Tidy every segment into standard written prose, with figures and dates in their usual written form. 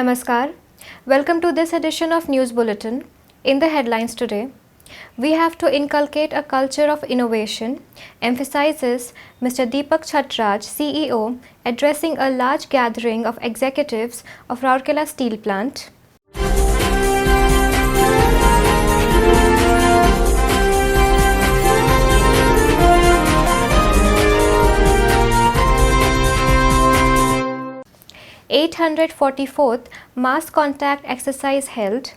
Namaskar. Welcome to this edition of News Bulletin. In the headlines today, we have to inculcate a culture of innovation, emphasizes Mr. Deepak Chhatraj, CEO, addressing a large gathering of executives of Rourkela steel plant. (844th) mass contact exercise held.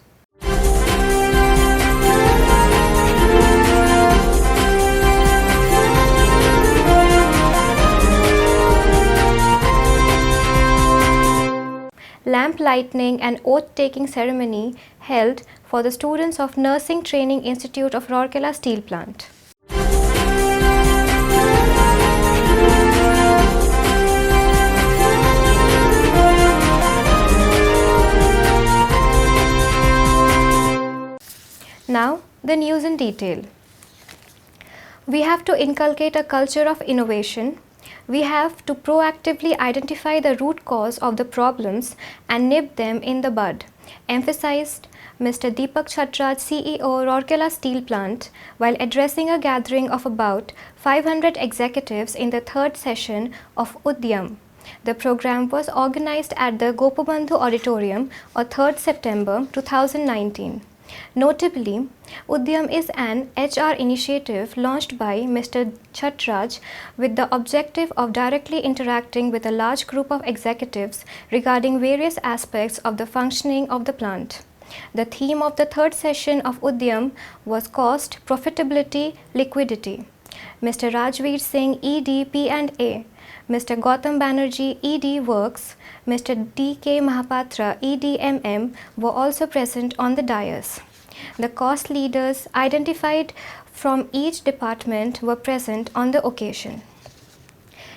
Lamp lighting and oath-taking ceremony held for the students of Nursing Training Institute of Rourkela Steel Plant. Now, the news in detail. We have to inculcate a culture of innovation. We have to proactively identify the root cause of the problems and nip them in the bud, emphasized Mr. Deepak Chhatraj, CEO, Rourkela Steel Plant, while addressing a gathering of about 500 executives in the third session of Udyam. The program was organized at the Gopabandhu Auditorium on 3rd September 2019. Notably, Udyam is an HR initiative launched by Mr. Chhatraj with the objective of directly interacting with a large group of executives regarding various aspects of the functioning of the plant. The theme of the third session of Udyam was Cost, Profitability, Liquidity. Mr. Rajveer Singh, ED, P&A, Mr. Gautam Banerjee, ED Works, Mr. D.K. Mahapatra, EDMM were also present on the dais. The cost leaders identified from each department were present on the occasion.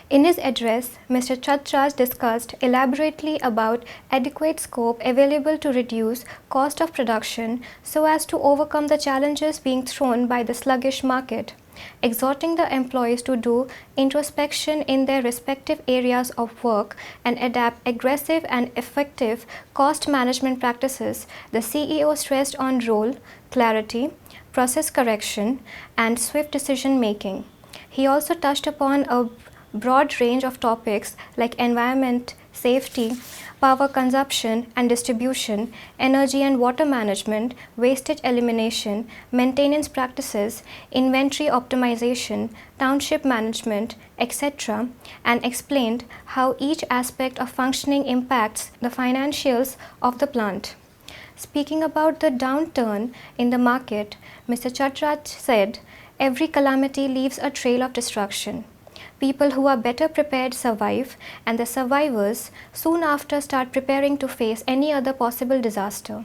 In his address, Mr. Chhatraj discussed elaborately about adequate scope available to reduce cost of production so as to overcome the challenges being thrown by the sluggish market, exhorting the employees to do introspection in their respective areas of work and adapt aggressive and effective cost management practices. The CEO stressed on role, clarity, process correction, and swift decision making. He also touched upon a broad range of topics like environment, safety, power consumption and distribution, energy and water management, wastage elimination, maintenance practices, inventory optimization, township management, etc., and explained how each aspect of functioning impacts the financials of the plant. Speaking about the downturn in the market, Mr. Chhatraj said, "Every calamity leaves a trail of destruction. People who are better prepared survive, and the survivors soon after start preparing to face any other possible disaster.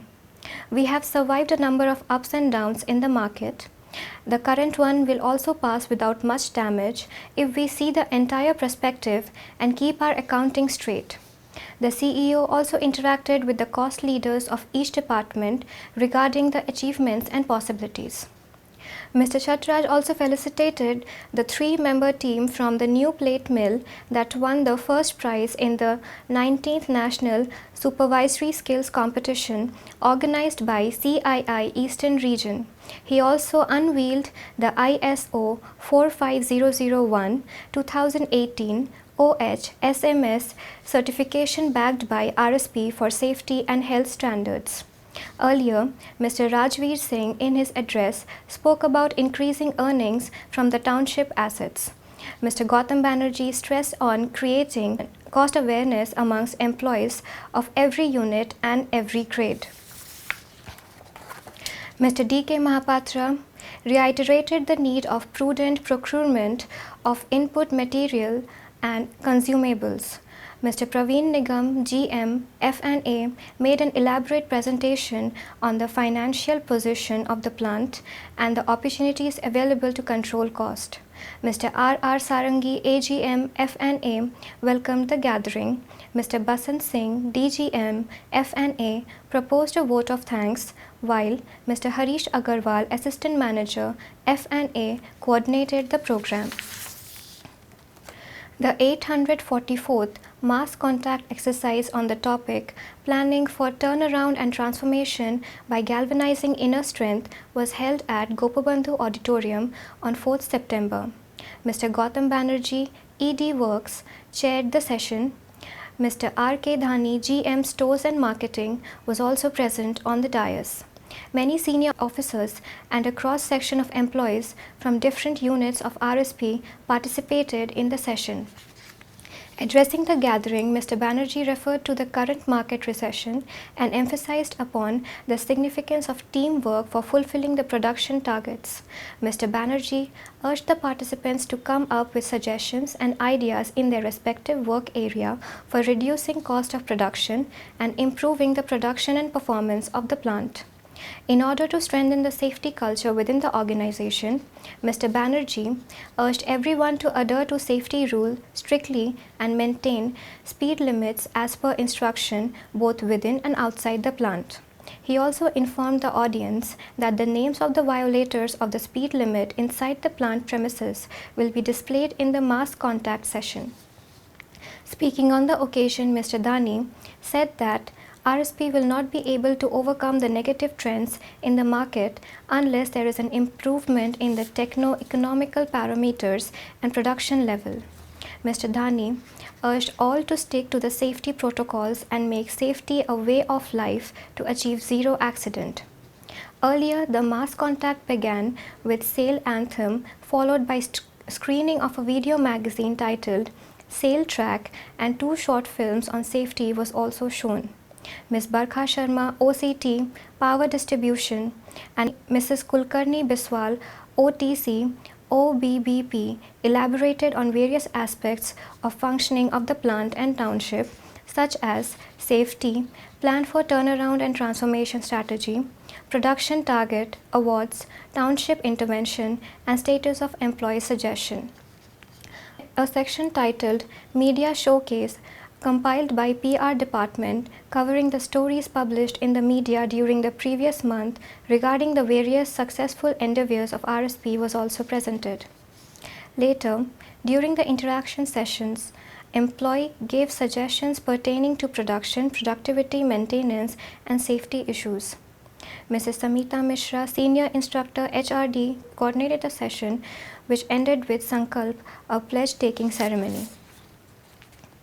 We have survived a number of ups and downs in the market. The current one will also pass without much damage if we see the entire perspective and keep our accounting straight." The CEO also interacted with the cost leaders of each department regarding the achievements and possibilities. Mr. Chhatraj also felicitated the 3-member team from the new plate mill that won the first prize in the 19th National Supervisory Skills Competition organized by CII Eastern Region. He also unveiled the ISO 45001 2018 OH SMS certification backed by RSP for safety and health standards. Earlier, Mr. Rajveer Singh in his address spoke about increasing earnings from the township assets. Mr. Gautam Banerjee stressed on creating cost awareness amongst employees of every unit and every grade. Mr. D.K. Mahapatra reiterated the need of prudent procurement of input material and consumables. Mr. Praveen Nigam, GM, F&A, made an elaborate presentation on the financial position of the plant and the opportunities available to control cost. Mr. R.R. Sarangi, AGM, F&A, welcomed the gathering. Mr. Basant Singh, DGM, F&A, proposed a vote of thanks, while Mr. Harish Agarwal, Assistant Manager, F&A, coordinated the program. The 844th mass contact exercise on the topic Planning for Turnaround and Transformation by Galvanizing Inner Strength was held at Gopabandhu Auditorium on 4th September. Mr. Gautam Banerjee, ED Works, chaired the session. Mr. R.K. Dhani, GM Stores and Marketing, was also present on the dais. Many senior officers and a cross-section of employees from different units of RSP participated in the session. Addressing the gathering, Mr. Banerjee referred to the current market recession and emphasized upon the significance of teamwork for fulfilling the production targets. Mr. Banerjee urged the participants to come up with suggestions and ideas in their respective work area for reducing cost of production and improving the production and performance of the plant. In order to strengthen the safety culture within the organization, Mr. Banerjee urged everyone to adhere to safety rules strictly and maintain speed limits as per instruction both within and outside the plant. He also informed the audience that the names of the violators of the speed limit inside the plant premises will be displayed in the mass contact session. Speaking on the occasion, Mr. Dhani said that RSP will not be able to overcome the negative trends in the market unless there is an improvement in the techno-economical parameters and production level. Mr. Dhani urged all to stick to the safety protocols and make safety a way of life to achieve zero accident. Earlier, the mass contact began with Sail Anthem, followed by screening of a video magazine titled Sail Track, and 2 short films on safety was also shown. Ms. Barkha Sharma, OCT, Power Distribution, and Mrs. Kulkarni Biswal, OTC, OBBP, elaborated on various aspects of functioning of the plant and township, such as safety, plan for turnaround and transformation strategy, production target, awards, township intervention, and status of employee suggestion. A section titled Media Showcase, compiled by PR department, covering the stories published in the media during the previous month regarding the various successful endeavors of RSP, was also presented. Later, during the interaction sessions, employee gave suggestions pertaining to production, productivity, maintenance, and safety issues. Mrs. Samita Mishra, Senior Instructor HRD, coordinated the session, which ended with Sankalp, a pledge-taking ceremony.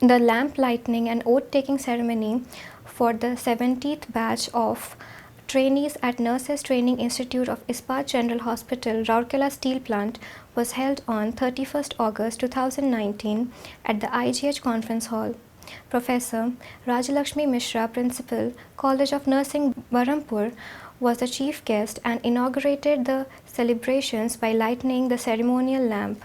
The lamp lighting and oath-taking ceremony for the 70th batch of trainees at Nurses Training Institute of Ispat General Hospital, Rourkela Steel Plant was held on 31st August 2019 at the IGH Conference Hall. Professor Rajalakshmi Mishra, Principal, College of Nursing, Berhampur, was the chief guest and inaugurated the celebrations by lighting the ceremonial lamp.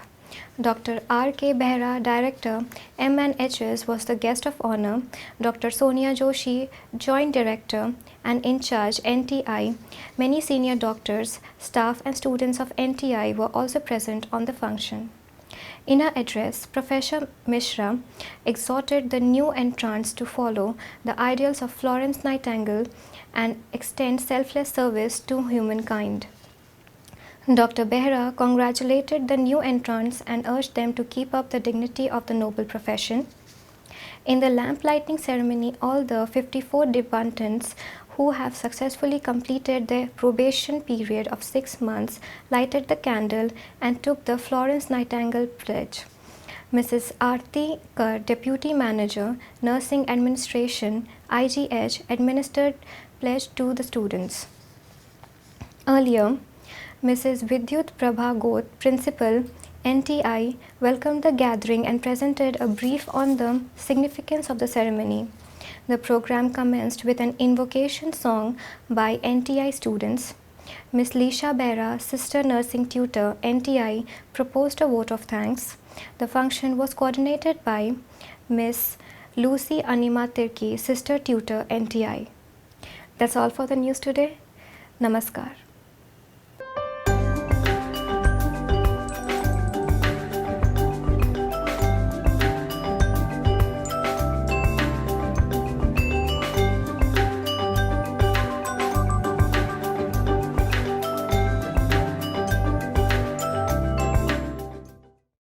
Dr. R.K. Behra, Director, M&HS, was the guest of honor. Dr. Sonia Joshi, Joint Director and in charge, NTI. Many senior doctors, staff and students of NTI were also present on the function. In her address, Professor Mishra exhorted the new entrants to follow the ideals of Florence Nightingale and extend selfless service to humankind. Dr. Behra congratulated the new entrants and urged them to keep up the dignity of the noble profession. In the lamp lighting ceremony, all the 54 debutants who have successfully completed their probation period of 6 months lighted the candle and took the Florence Nightingale pledge. Mrs. Aarti Kar, Deputy Manager, Nursing Administration, IGH, administered pledge to the students. Earlier, Mrs. Vidyut Prabha Goth, Principal, NTI, welcomed the gathering and presented a brief on the significance of the ceremony. The program commenced with an invocation song by NTI students. Ms. Lisha Behra, Sister Nursing Tutor, NTI, proposed a vote of thanks. The function was coordinated by Ms. Lucy Anima Tirki, Sister Tutor, NTI. That's all for the news today. Namaskar.